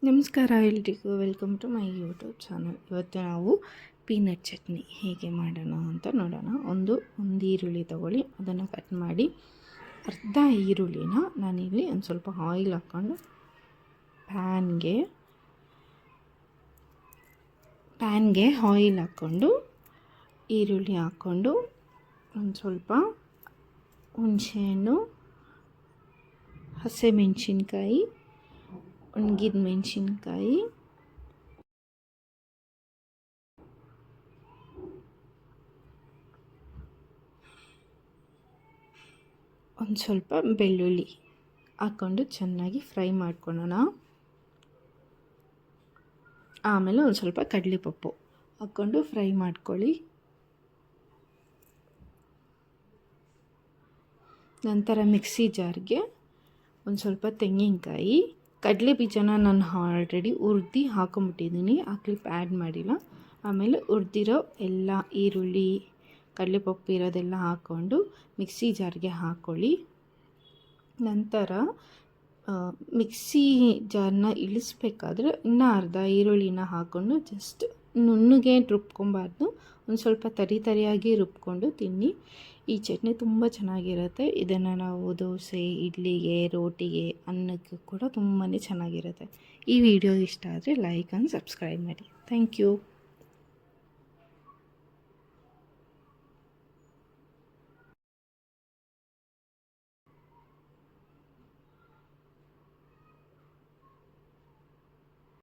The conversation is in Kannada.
ನಮಸ್ಕಾರ ಎಲ್ರಿಗೂ, welcome to my YouTube channel. ಇವತ್ತು ನಾವು ಪೀನಟ್ ಚಟ್ನಿ ಹೇಗೆ ಮಾಡೋಣ ಅಂತ ನೋಡೋಣ. ಒಂದು ಈರುಳ್ಳಿ ತೊಗೊಳ್ಳಿ, ಅದನ್ನು ಕಟ್ ಮಾಡಿ. ಅರ್ಧ ಈರುಳ್ಳಿನ ನಾನಿಲ್ಲಿ ಒಂದು ಸ್ವಲ್ಪ ಆಯಿಲ್ ಹಾಕ್ಕೊಂಡು ಪ್ಯಾನ್ಗೆ ಆಯಿಲ್ ಹಾಕ್ಕೊಂಡು ಈರುಳ್ಳಿ ಹಾಕ್ಕೊಂಡು ಒಂದು ಸ್ವಲ್ಪ ಹುಣಸೆಹಣ್ಣು, ಹಸಿಮೆಣಸಿನ್ಕಾಯಿ, ಒಣಗಿದ ಮೆಣಸಿನ್ಕಾಯಿ, ಒಂದು ಸ್ವಲ್ಪ ಬೆಳ್ಳುಳ್ಳಿ ಹಾಕ್ಕೊಂಡು ಚೆನ್ನಾಗಿ ಫ್ರೈ ಮಾಡ್ಕೊಳ್ಳೋಣ. ಆಮೇಲೆ ಒಂದು ಸ್ವಲ್ಪ ಕಡಲೆಪಪ್ಪು ಹಾಕ್ಕೊಂಡು ಫ್ರೈ ಮಾಡ್ಕೊಳ್ಳಿ. ನಂತರ ಮಿಕ್ಸಿ ಜಾರ್ಗೆ ಒಂದು ಸ್ವಲ್ಪ ತೆಂಗಿನಕಾಯಿ, ಕಡಲೆ ಬೀಜನ ನಾನು ಆಲ್ರೆಡಿ ಹುರಿದು ಹಾಕೊಂಬಿಟ್ಟಿದ್ದೀನಿ, ಆ ಕ್ಲಿಪ್ ಆ್ಯಡ್ ಮಾಡಿಲ್ಲ. ಆಮೇಲೆ ಹುರಿದಿರೋ ಎಲ್ಲ ಈರುಳ್ಳಿ, ಕಡಲೆಪಪ್ಪು ಇರೋದೆಲ್ಲ ಹಾಕ್ಕೊಂಡು ಮಿಕ್ಸಿ ಜಾರ್ಗೆ ಹಾಕ್ಕೊಳ್ಳಿ. ನಂತರ ಮಿಕ್ಸಿ ಜಾರನ್ನ ಇಳಿಸ್ಬೇಕಾದ್ರೆ ಇನ್ನೂ ಅರ್ಧ ಈರುಳ್ಳಿನ ಹಾಕ್ಕೊಂಡು ಜಸ್ಟ್ ನುಣ್ಣಗೆ ರುಬ್ಕೊಬಾರ್ದು, ಒಂದು ಸ್ವಲ್ಪ ತರಿಯಾಗಿ ರುಬ್ಕೊಂಡು ತಿನ್ನಿ. ಈ ಚಟ್ನಿ ತುಂಬ ಚೆನ್ನಾಗಿರುತ್ತೆ. ಇದನ್ನು ನಾವು ದೋಸೆ, ಇಡ್ಲಿಗೆ, ರೋಟಿಗೆ, ಅನ್ನಕ್ಕೆ ಕೂಡ ತುಂಬಾ ಚೆನ್ನಾಗಿರುತ್ತೆ. ಈ ವಿಡಿಯೋ ಇಷ್ಟ ಆದರೆ ಲೈಕ್ ಆ್ಯಂಡ್ ಸಬ್ಸ್ಕ್ರೈಬ್ ಮಾಡಿ. Thank you.